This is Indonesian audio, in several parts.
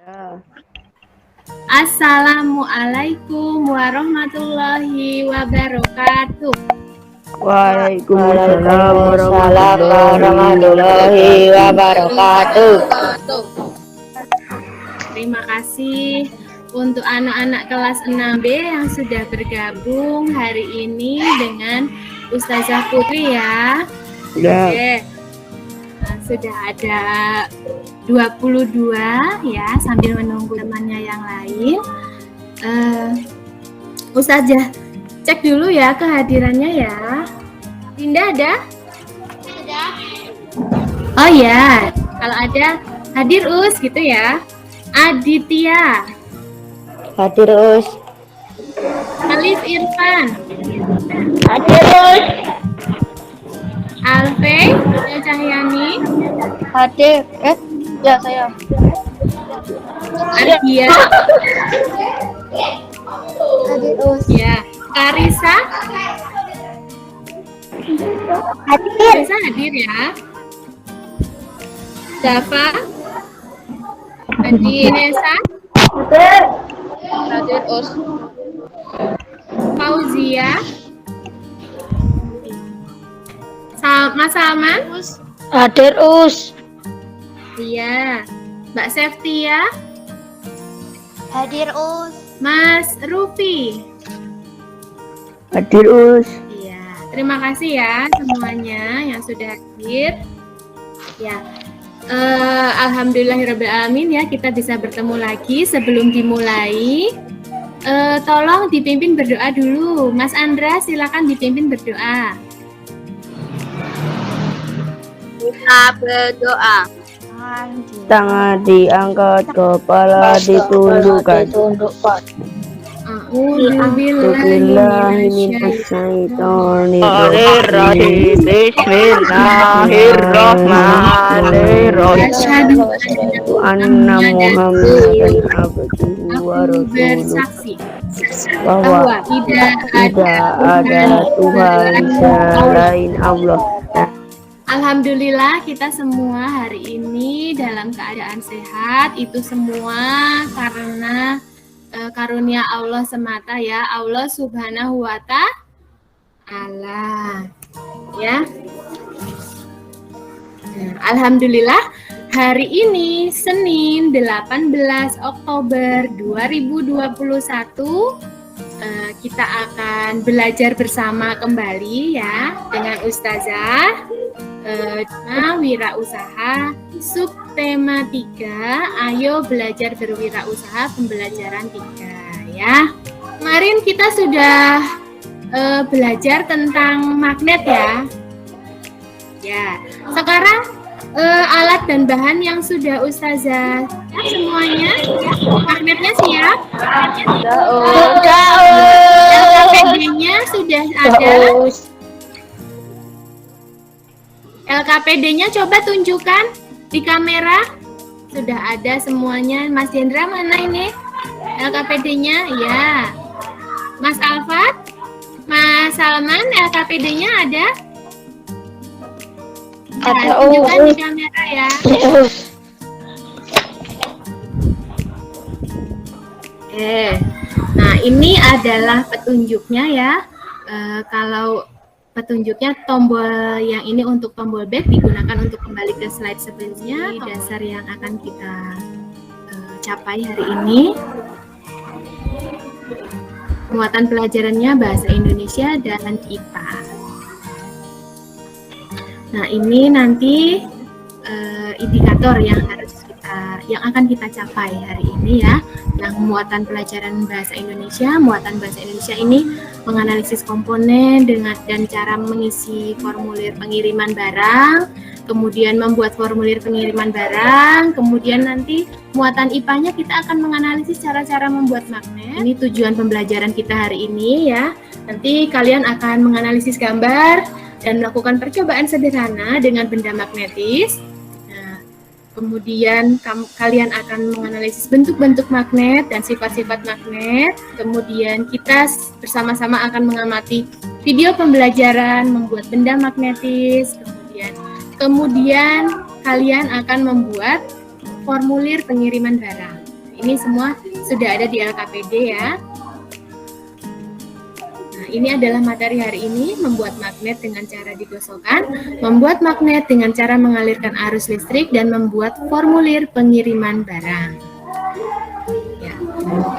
Ya. Assalamualaikum warahmatullahi wabarakatuh. Waalaikumsalam warahmatullahi wabarakatuh. Terima kasih untuk anak-anak kelas 6B yang sudah bergabung hari ini dengan Ustazah Putri ya. Ya. Oke. Nah, sudah ada 22 ya, sambil menunggu temannya yang lain. Ustazah cek dulu ya kehadirannya ya. Dinda ada? Ada. Oh ya, kalau ada hadir Us gitu ya. Aditya, Hadir Us. Alif Irfan, Hadir Us. Alfe, Cahyani, Hadir. Ya saya. Ardia, Hadir Us. ya, Karisa, Hadir. Karisa hadir ya. Dava, Adinesa, Hadir Us. Fauzia, Mas Salman, Hadir Us. iya, Mbak Septia, Hadir Us. Mas Rufi. Hadir Us. Iya, terima kasih ya semuanya yang sudah hadir. Ya, alhamdulillahirobbilalamin ya kita bisa bertemu lagi. Sebelum dimulai, tolong dipimpin berdoa dulu. Mas Andra, silakan dipimpin berdoa. Kita berdoa. Tangan diangkat, kepala ditundukkan. Bismillahirrahmanirrahim. Bismillahirrahmanirrahim. Asyhadu Anna Muhammadan abduhu wa Aku rasuluh. bersaksi Bahwa tidak tidak ada Tuhan selain Allah. Alhamdulillah kita semua hari ini dalam keadaan sehat. Itu semua karena karunia Allah semata ya. Allah Subhanahu wa ta'ala. Ya. Nah, alhamdulillah hari ini Senin 18 Oktober 2021 kita akan belajar bersama kembali ya dengan Ustazah Wirausaha subtema 3. Ayo belajar berwirausaha pembelajaran 3 ya. Kemarin kita sudah belajar tentang magnet ya. Ya, sekarang alat dan bahan yang sudah Ustazah siap semuanya. Magnetnya siap? LKPD-nya sudah ada. LKPD-nya coba tunjukkan di kamera. Sudah ada semuanya. Mas Hendra mana ini? LKPD-nya ya. Mas Alfat, Mas Salman, LKPD-nya ada? Nah, tunjukkan di kamera ya. Nah ini adalah petunjuknya ya. Kalau petunjuknya tombol yang ini untuk tombol back digunakan untuk kembali ke slide sebelumnya. Dasar yang akan kita capai hari ini. Muatan pelajarannya bahasa Indonesia dan IPA. Nah ini nanti indikator yang akan kita capai hari ini ya. Yang muatan pelajaran bahasa Indonesia. Muatan bahasa Indonesia ini menganalisis komponen dan cara mengisi formulir pengiriman barang, kemudian membuat formulir pengiriman barang, kemudian nanti muatan IPA-nya kita akan menganalisis cara-cara membuat magnet. Ini tujuan pembelajaran kita hari ini ya. Nanti kalian akan menganalisis gambar dan melakukan percobaan sederhana dengan benda magnetis. Kemudian kalian akan menganalisis bentuk-bentuk magnet dan sifat-sifat magnet. Kemudian kita bersama-sama akan mengamati video pembelajaran membuat benda magnetis. Kemudian kalian akan membuat formulir pengiriman barang. Ini semua sudah ada di LKPD ya. Nah, ini adalah materi hari ini, membuat magnet dengan cara digosokkan, membuat magnet dengan cara mengalirkan arus listrik, dan membuat formulir pengiriman barang. Ya.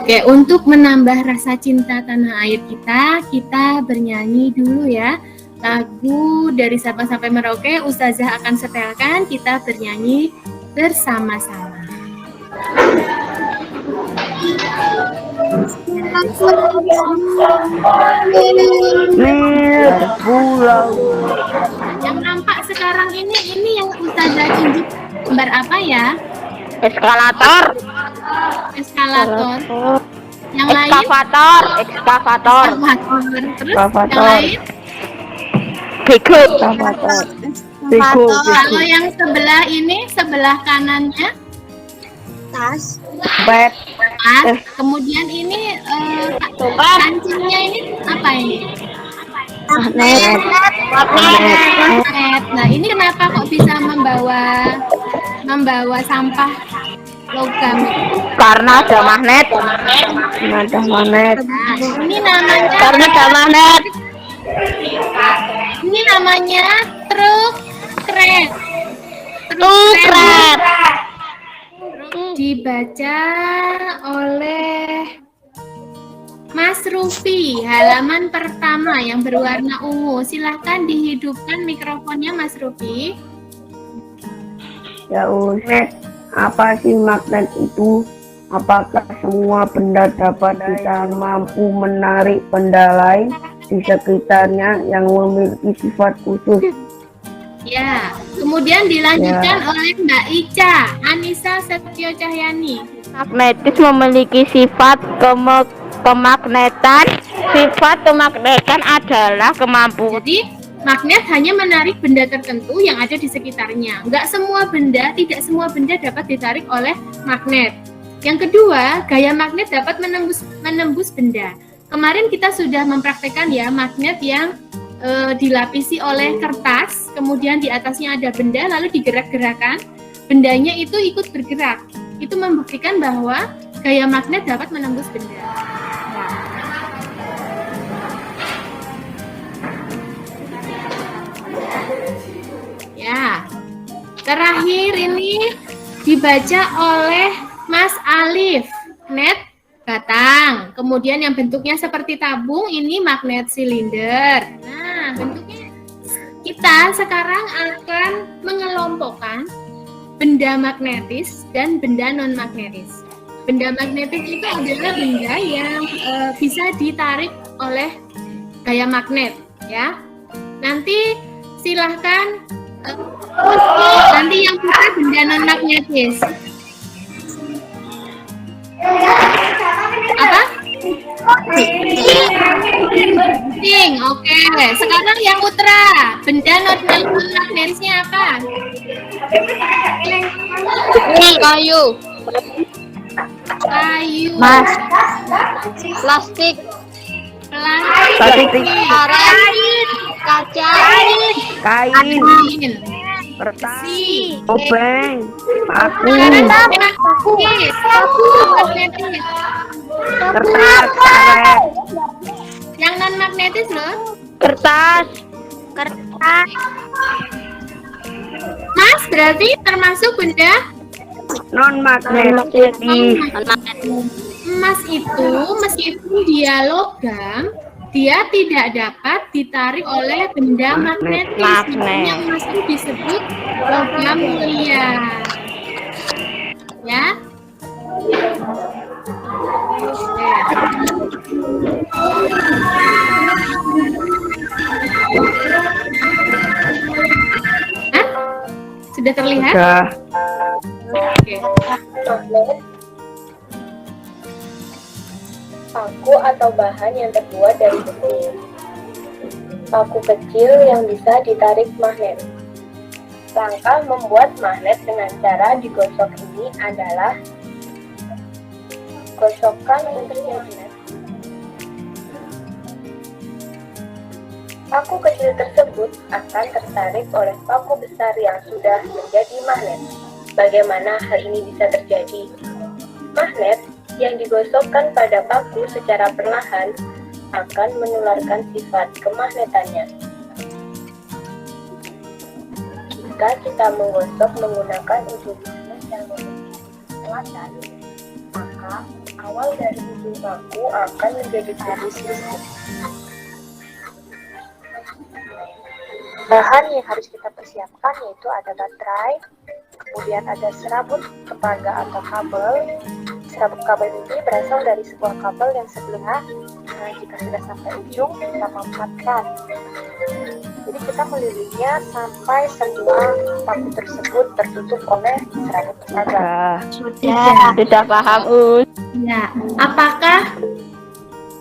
Oke, untuk menambah rasa cinta tanah air kita bernyanyi dulu ya. Lagu dari Sabang sampai Merauke, Ustazah akan setelkan, kita bernyanyi bersama-sama. Pulau. Yang nampak sekarang ini yang Ustazah tunjuk gambar apa ya? Eskalator. Eskalator. Yang lain? Ekskavator. Ekskavator. Terus yang lain? Bego. Bego. Kalau yang sebelah ini, sebelah kanannya? Tas. Bed. Tas. Kemudian ini kancingnya ini apa ini? Magnet. Nah, ini kenapa kok bisa membawa sampah logam? Karena ada magnet. Ada magnet. Nah, ini namanya Karena ada magnet. Ini namanya truk kret. Truk kret. Dibaca oleh Mas Rufi, halaman pertama yang berwarna ungu. Silahkan dihidupkan mikrofonnya, Mas Rufi. Ya Ustaz, apa sih magnet itu? Apakah semua benda dapat kita mampu menarik benda lain di sekitarnya yang memiliki sifat khusus? Ya, kemudian dilanjutkan oleh Mbak Ica, Anissa Setio Cahyani. Magnetis memiliki sifat kemagnetan. Sifat kemagnetan adalah kemampuan. Jadi, magnet hanya menarik benda tertentu yang ada di sekitarnya. Tidak semua benda dapat ditarik oleh magnet. Yang kedua, gaya magnet dapat menembus benda. Kemarin kita sudah mempraktekkan ya, magnet yang dilapisi oleh kertas, kemudian di atasnya ada benda, lalu digerak-gerakan, bendanya itu ikut bergerak. Itu membuktikan bahwa gaya magnet dapat menembus benda. Ya, terakhir ini dibaca oleh Mas Alif, magnet batang. Kemudian yang bentuknya seperti tabung, ini magnet silinder. Nah, bentuknya kita sekarang akan mengelompokkan benda magnetis dan benda non-magnetis. Benda magnetis itu adalah benda yang bisa ditarik oleh gaya magnet, ya. Nanti silahkan nanti yang putar benda non-magnetis. Apa? Penting, oke. Sekarang yang putra, benda non-magnetisnya apa? Kayu. Mas. Plastik. Plastik. Kaca. Kain. Kertas. Obeng. Paku. Kertas. Karet. Yang non magnetis loh. Kertas. Mas berarti termasuk benda Non magnetis. emas itu meskipun dia logam, dia tidak dapat ditarik oleh benda magnetis. Makanya emas itu disebut logam mulia. Ya. Hah? Sudah terlihat? Sudah. Oke. Paku atau bahan yang terbuat dari besi. Paku kecil yang bisa ditarik magnet. Langkah membuat magnet dengan cara digosok ini adalah gosokkan untuk magnet. Paku kecil tersebut akan tertarik oleh paku besar yang sudah menjadi magnet. Bagaimana hal ini bisa terjadi? Magnet yang digosokkan pada paku secara perlahan akan menularkan sifat kemagnetannya. Jika kita menggosok menggunakan ujung magnet yang memiliki selatan, maka awal dari ujung paku akan menjadi garis listrik. Bahan yang harus kita persiapkan yaitu ada baterai, kemudian ada serabut kepaga atau kabel. Serabut kabel ini berasal dari sebuah kabel yang sebelumnya jika sudah sampai ujung kita mampatkan. Jadi kita melilitnya sampai semua paku tersebut tertutup oleh serabut kepaga. Sudah paham, Us. Ya, apakah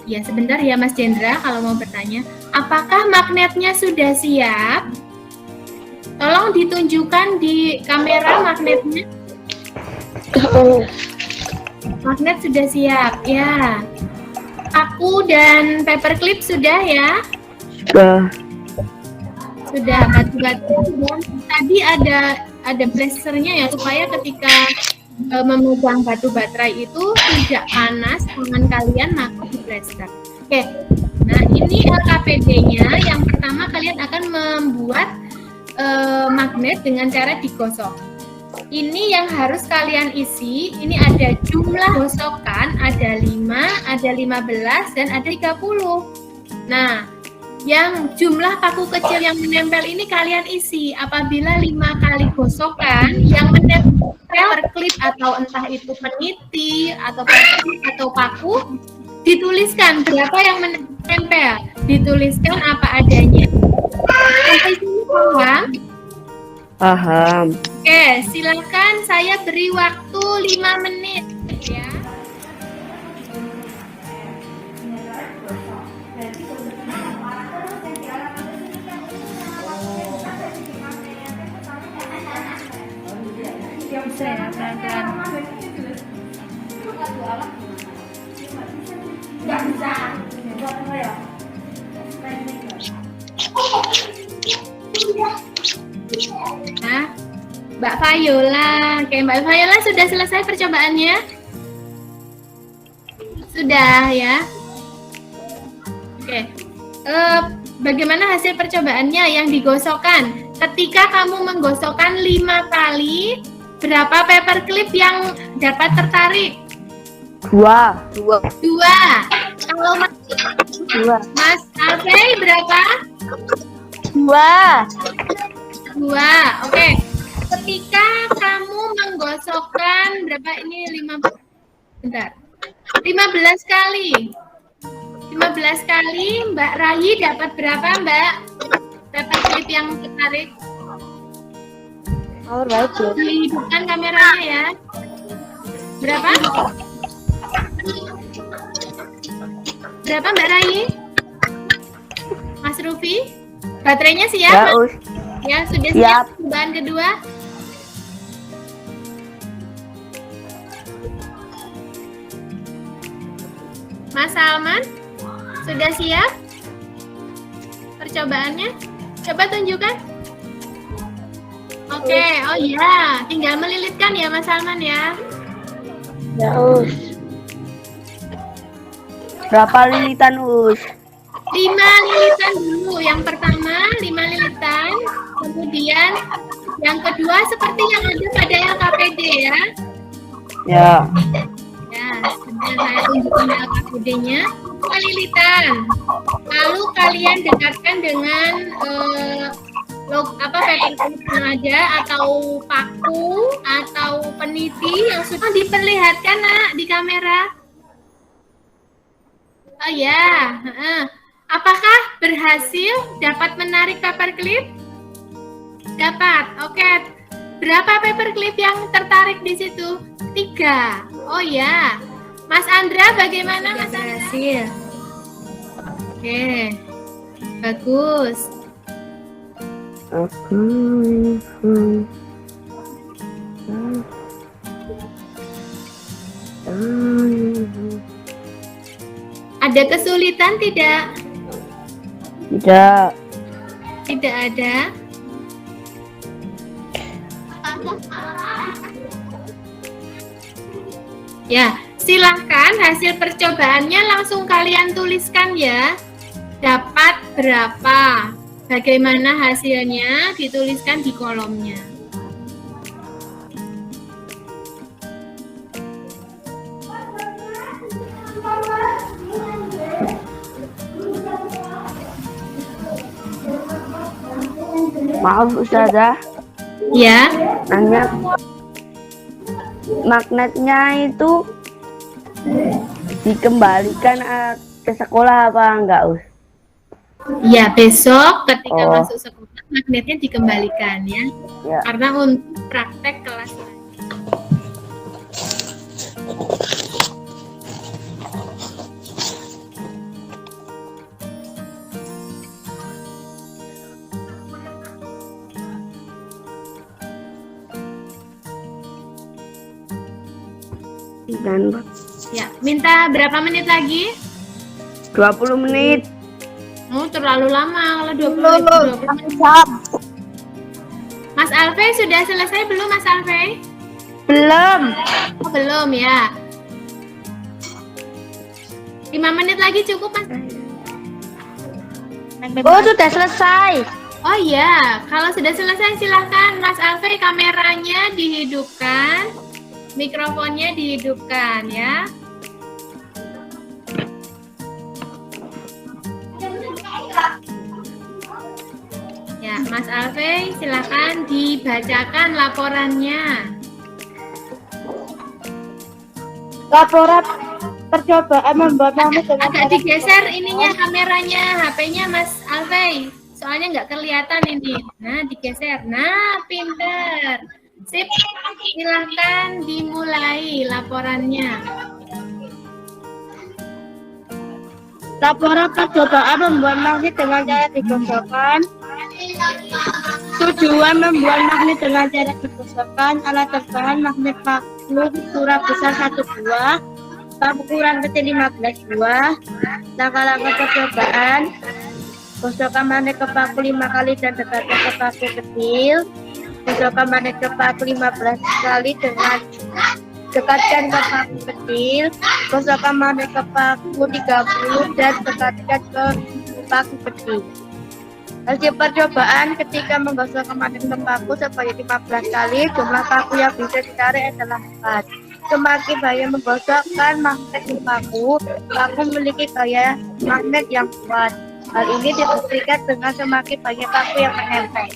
ya sebentar ya Mas Jendra kalau mau bertanya, apakah magnetnya sudah siap? Tolong ditunjukkan di kamera magnetnya. Magnet sudah siap, ya. Paku dan paperclip sudah ya? Sudah, batu-batu dan tadi ada blasternya ya supaya ketika memegang batu baterai itu tidak panas tangan kalian maka di blaster. Oke. Nah, ini LKPD-nya. Yang pertama kalian akan membuat magnet dengan cara digosok. Ini yang harus kalian isi. Ini ada jumlah gosokan, ada 5, ada 15 dan ada 30. Nah, yang jumlah paku kecil yang menempel ini kalian isi. Apabila 5 kali gosokan yang menempel paperclip atau entah itu peniti atau paku, dituliskan berapa yang menempel. Dituliskan apa adanya. Sampai sini paham? Paham. Oke, silakan saya beri waktu 5 menit ya. Bisa ya, pelan-pelan. Nah, Mbak Viola. Oke, Mbak Viola sudah selesai percobaannya? Sudah ya. Oke. Bagaimana hasil percobaannya yang digosokkan? Ketika kamu menggosokkan 5 kali, berapa paperclip yang dapat tertarik? 2. Kalau Mas Alfei berapa? 2. Oke. Ketika kamu menggosokkan berapa ini 15 kali. 15 kali Mbak Rayi dapat berapa, Mbak? Paperclip yang tertarik. Dihidupkan kameranya ya. Berapa? Berapa Mbak Rayi? Mas Rufi? Baterainya siap? Ya, Us. Ya, sudah siap. Bahan kedua. Mas Salman? Sudah siap? Percobaannya? Coba tunjukkan. Oke, oh ya, tinggal melilitkan ya Mas Salman ya. Ya, Us. Berapa lilitan, Us? 5 lilitan dulu. Yang pertama 5 lilitan. Kemudian yang kedua seperti yang ada pada LKPD ya. Ya. Ya, sebentar saya tunjukkan LKPD-nya. 5 lilitan. Lalu kalian dekatkan dengan paperclip yang ada atau paku atau peniti yang sudah diperlihatkan Nak di kamera. Oh ya, apakah berhasil dapat menarik paperclip? Dapat, oke. Berapa paperclip yang tertarik di situ? 3. Oh ya, Mas Andra bagaimana Mas Andra? Berhasil. Oke, bagus. Ada kesulitan tidak? Tidak. Tidak ada. Ya, silahkan hasil percobaannya langsung kalian tuliskan ya. Dapat berapa? Bagaimana hasilnya? Dituliskan di kolomnya. Maaf Ustazah, Ya, nanya magnetnya itu dikembalikan ke sekolah apa enggak, Us? ya besok ketika Oh. masuk sekolah magnetnya dikembalikan ya. Ya. Karena untuk praktek kelas. Dan Ya, minta berapa menit lagi? 20 menit. Oh, terlalu lama kalau 20 menit. Mas Alfe sudah selesai belum, Mas Alfe? Belum. Oh, belum ya. 5 menit lagi cukup, Mas? Oh, sudah selesai. Oh iya, kalau sudah selesai silahkan Mas Alfe kameranya dihidupkan, mikrofonnya dihidupkan ya. Ya, Mas Alfe silahkan dibacakan laporannya. Laporan percobaan membuat magnet dengan Agak digeser ininya kameranya, HP-nya Mas Alfe. Soalnya nggak kelihatan ini. Nah, digeser. Nah, pinter. Sip, silahkan dimulai laporannya. laporan percobaan membuat magnet dengan cara digosokkan. Tujuan membuat magnet dengan cara digosokkan. Alat terbahan magnet magnum ukuran besar 1 buah, ukuran kecil 15 buah. Langkah-langkah percobaan: gosokkan magnet ke paku 5 kali dan dekatkan ke paku kecil. Gosokkan magnet ke paku 15 kali dengan dekatkan ke paku kecil. Gosokkan magnet ke paku 30 dan dekatkan ke paku kecil. Hasil percobaan: ketika menggosokkan magnet ke paku sebanyak 15 kali, jumlah paku yang bisa ditarik adalah 4. Semakin banyak menggosokkan magnet ke paku, paku memiliki gaya magnet yang kuat. Hal ini dibuktikan dengan semakin banyak paku yang menempel.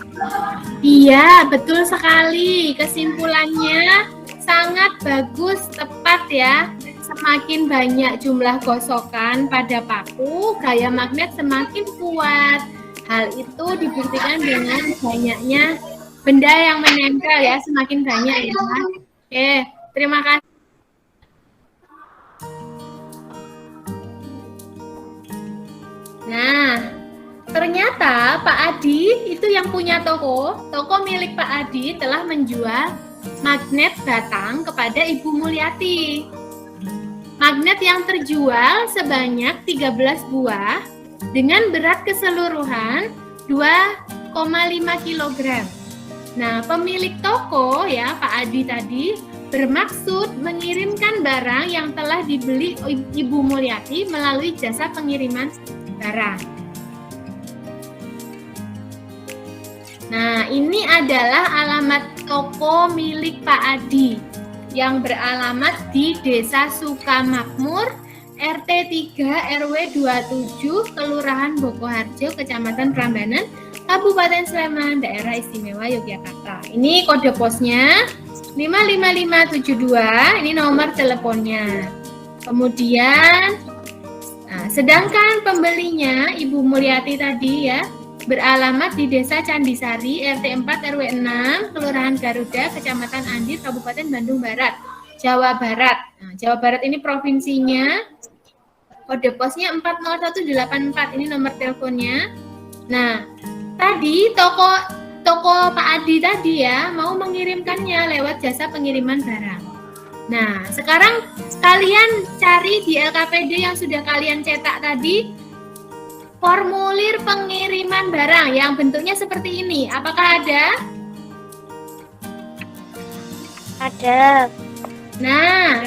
Iya, betul sekali. Kesimpulannya sangat bagus, tepat ya. Semakin banyak jumlah gosokan pada paku, gaya magnet semakin kuat. Hal itu dibuktikan dengan banyaknya benda yang menempel ya, semakin banyak ya. Oke, terima kasih. Nah, ternyata Pak Adi itu yang punya toko milik Pak Adi telah menjual magnet batang kepada Ibu Mulyati. Magnet yang terjual sebanyak 13 buah dengan berat keseluruhan 2,5 kg. Nah, pemilik toko ya Pak Adi tadi bermaksud mengirimkan barang yang telah dibeli Ibu Mulyati melalui jasa pengiriman barang. Nah, ini adalah alamat toko milik Pak Adi yang beralamat di Desa Sukamakmur, RT 3 RW 27, Kelurahan Bokoharjo, Kecamatan Prambanan, Kabupaten Sleman, Daerah Istimewa Yogyakarta. Ini kode posnya 55572, ini nomor teleponnya. Kemudian sedangkan pembelinya Ibu Mulyati tadi ya beralamat di Desa Candisari, RT 4 RW 6, Kelurahan Garuda, Kecamatan Andir, Kabupaten Bandung Barat, Jawa Barat. Nah, Jawa Barat ini provinsinya, kode posnya 40184, ini nomor teleponnya. Nah, tadi toko Pak Adi tadi ya mau mengirimkannya lewat jasa pengiriman barang. Nah, sekarang kalian cari di LKPD yang sudah kalian cetak tadi formulir pengiriman barang yang bentuknya seperti ini. Apakah ada? Ada. Nah,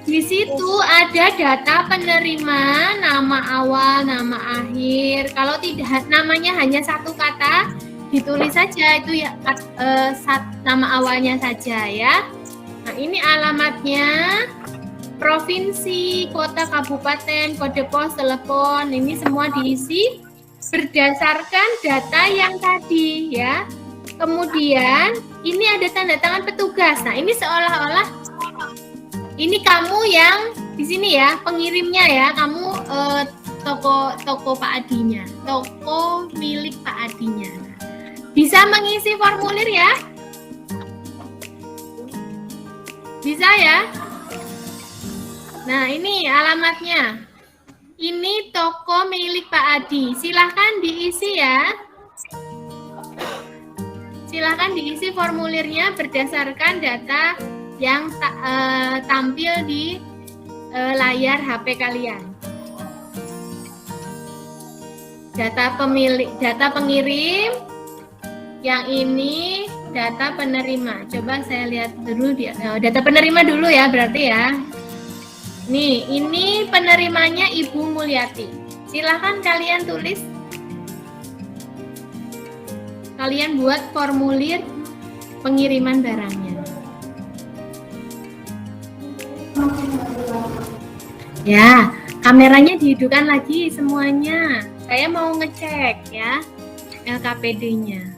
Di situ ada data penerima, nama awal, nama akhir. Kalau tidak namanya hanya satu kata, ditulis saja itu ya nama awalnya saja ya. Nah, ini alamatnya, provinsi, kota, kabupaten, kode pos, telepon, ini semua diisi berdasarkan data yang tadi ya. Kemudian ini ada tanda tangan petugas. Nah, ini seolah-olah ini kamu yang di sini ya, pengirimnya ya, kamu toko Pak Adinya, toko milik Pak Adinya. Nah, bisa mengisi formulir ya? Bisa ya? Nah, ini alamatnya. Ini toko milik Pak Adi. Silahkan diisi ya. Silahkan diisi formulirnya berdasarkan data yang tampil di layar HP kalian. Data pemilik, data pengirim, yang ini data penerima. Coba saya lihat dulu data penerima dulu ya, berarti ya. Nih, ini penerimanya Ibu Mulyati. Silahkan kalian tulis. Kalian buat formulir pengiriman barangnya. Ya, kameranya dihidupkan lagi semuanya. Saya mau ngecek ya LKPD-nya.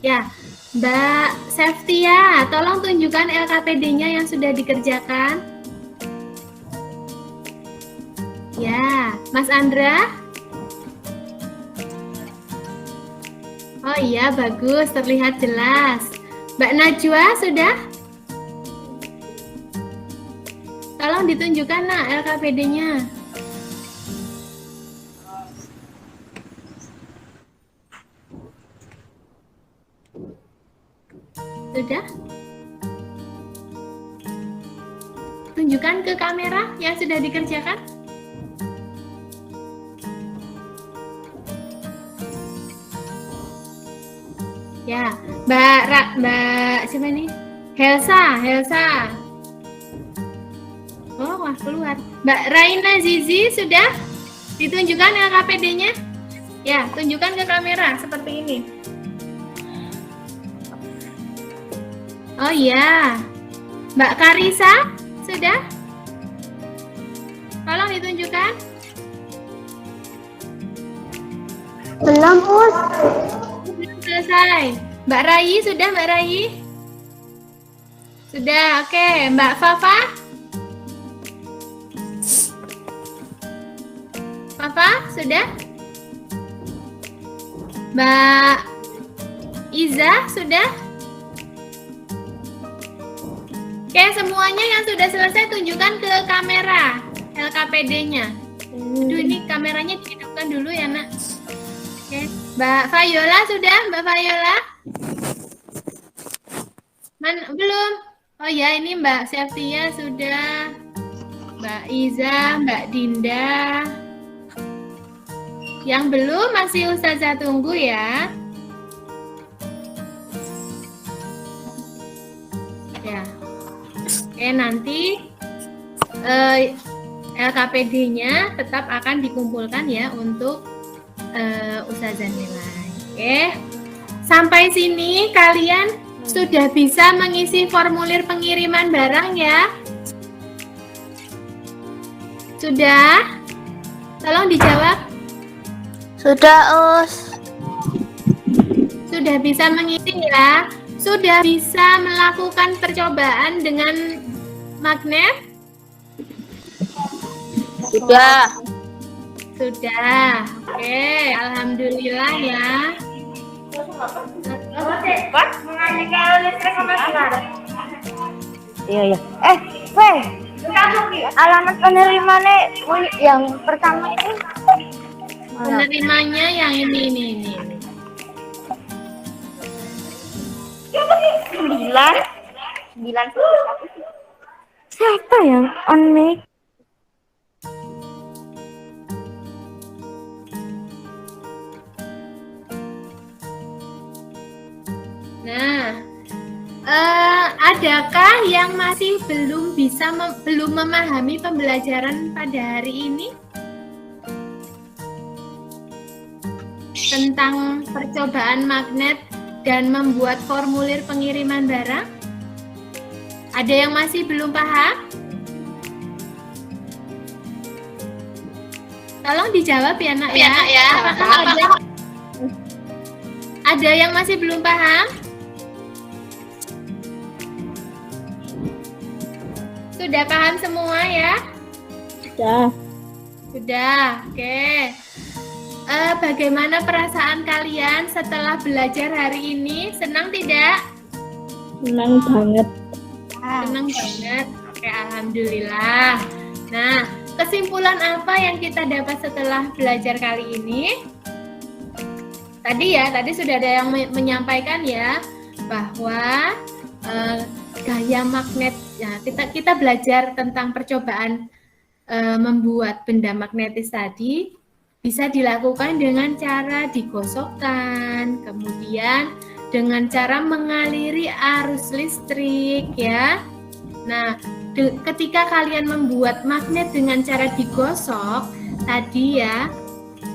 Ya, Mbak Seftia, tolong tunjukkan LKPD-nya yang sudah dikerjakan. Ya, Mas Andra. Oh iya, bagus, terlihat jelas. Mbak Najwa sudah? Tolong ditunjukkan nak LKPD-nya. Sudah? Tunjukkan ke kamera yang sudah dikerjakan. Ya, Mbak siapa nih? Helsa. Oh, wah keluar. Mbak Raina Zizi sudah ditunjukkan LKPD-nya? Ya, tunjukkan ke kamera seperti ini. Oh iya. Mbak Karisa sudah? Tolong ditunjukkan. Belum, Us. Selesai. Mbak Rai sudah, Mbak Rai? Sudah, oke. Mbak Fafa? Fafa, sudah? Mbak Iza, sudah? Oke, semuanya yang sudah selesai tunjukkan ke kamera LKPD-nya. Aduh, ini kameranya dihidupkan dulu ya, nak. Oke. Mbak Fayola sudah? Mbak Fayola? Belum? Oh ya, ini Mbak Seftia sudah. Mbak Iza, Mbak Dinda. Yang belum masih Ustazah tunggu ya. Ya. Oke, nanti LKPD-nya tetap akan dikumpulkan ya untuk Ustazah nilai. Oke. Sampai sini kalian sudah bisa mengisi formulir pengiriman barang ya? Sudah? Tolong dijawab. Sudah, Us. Sudah bisa mengisi ya? Sudah bisa melakukan percobaan dengan magnet? Sudah. Sudah. Oke, alhamdulillah ya. Iya. Alamat penerimanya yang pertama itu mana? Penerimanya yang ini. 9. Siapa yang on mic? Nah, Adakah yang masih belum memahami pembelajaran pada hari ini tentang percobaan magnet dan membuat formulir pengiriman barang? Ada yang masih belum paham? Tolong dijawab ya, Nak ya. Apakah ada yang masih belum paham? Sudah paham semua ya? Sudah, oke. Bagaimana perasaan kalian setelah belajar hari ini? Senang tidak? Senang banget. Senang banget. Oke, alhamdulillah. Nah, kesimpulan apa yang kita dapat setelah belajar kali ini? Tadi sudah ada yang menyampaikan ya bahwa gaya magnet. Ya, kita belajar tentang percobaan membuat benda magnetis tadi bisa dilakukan dengan cara digosokkan, kemudian dengan cara mengaliri arus listrik ya. Nah, ketika kalian membuat magnet dengan cara digosok tadi ya,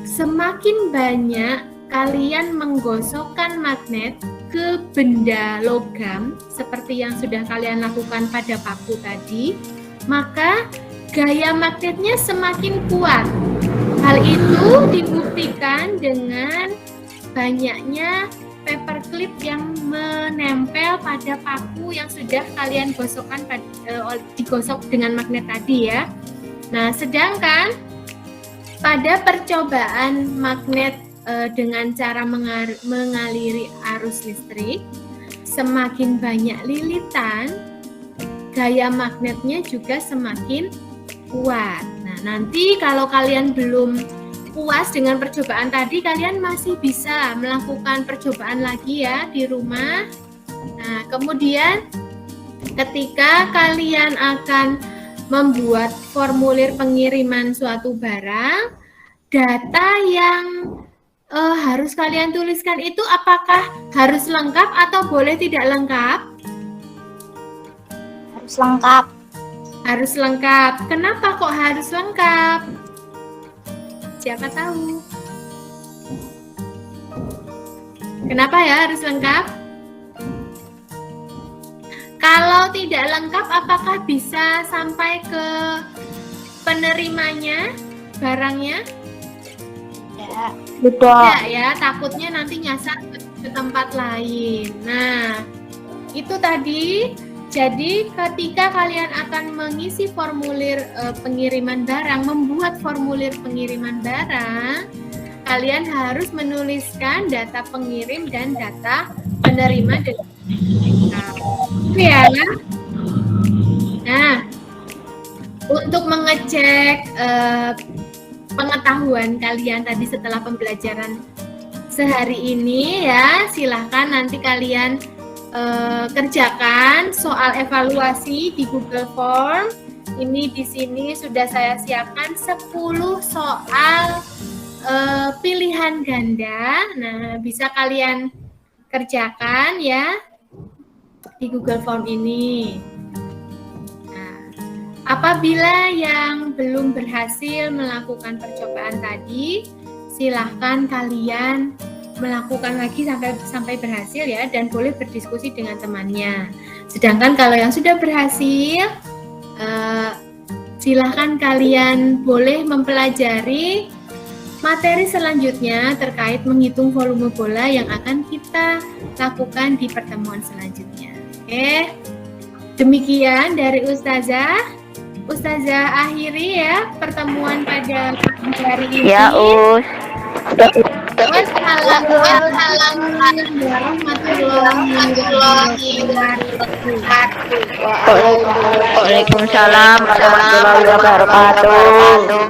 semakin banyak kalian menggosokkan magnet ke benda logam seperti yang sudah kalian lakukan pada paku tadi, maka gaya magnetnya semakin kuat. Hal itu dibuktikan dengan banyaknya paperclip yang menempel pada paku yang sudah kalian digosok dengan magnet tadi ya. Nah, sedangkan pada percobaan magnet dengan cara mengaliri arus listrik, semakin banyak lilitan, gaya magnetnya juga semakin kuat. Nah, nanti kalau kalian belum puas dengan percobaan tadi, kalian masih bisa melakukan percobaan lagi ya di rumah. Nah, kemudian ketika kalian akan membuat formulir pengiriman suatu barang, data yang harus kalian tuliskan itu apakah harus lengkap atau boleh tidak lengkap? Harus lengkap. Harus lengkap. Kenapa kok harus lengkap? Siapa tahu? Kenapa ya harus lengkap? Kalau tidak lengkap, apakah bisa sampai ke penerimanya, barangnya? Tidak ya, takutnya nanti nyasar ke tempat lain. Nah, itu tadi. Jadi ketika kalian akan mengisi formulir pengiriman barang, membuat formulir pengiriman barang, kalian harus menuliskan data pengirim dan data penerima dengan lengkap. Ya. Nah, untuk mengecek pengetahuan kalian tadi setelah pembelajaran sehari ini ya, silahkan nanti kalian kerjakan soal evaluasi di Google Form. Ini di sini sudah saya siapkan 10 soal pilihan ganda. Nah, bisa kalian kerjakan ya di Google Form ini. Nah, apabila yang belum berhasil melakukan percobaan tadi, silahkan kalian melakukan lagi sampai berhasil ya, dan boleh berdiskusi dengan temannya. Sedangkan kalau yang sudah berhasil, silahkan kalian boleh mempelajari materi selanjutnya terkait menghitung volume bola yang akan kita lakukan di pertemuan selanjutnya. Oke, demikian dari Ustazah. Ustazah akhiri ya pertemuan pada hari ini. Ya, Us. Wassalamualaikum warahmatullahi wabarakatuh. Waalaikumsalam warahmatullahi wabarakatuh.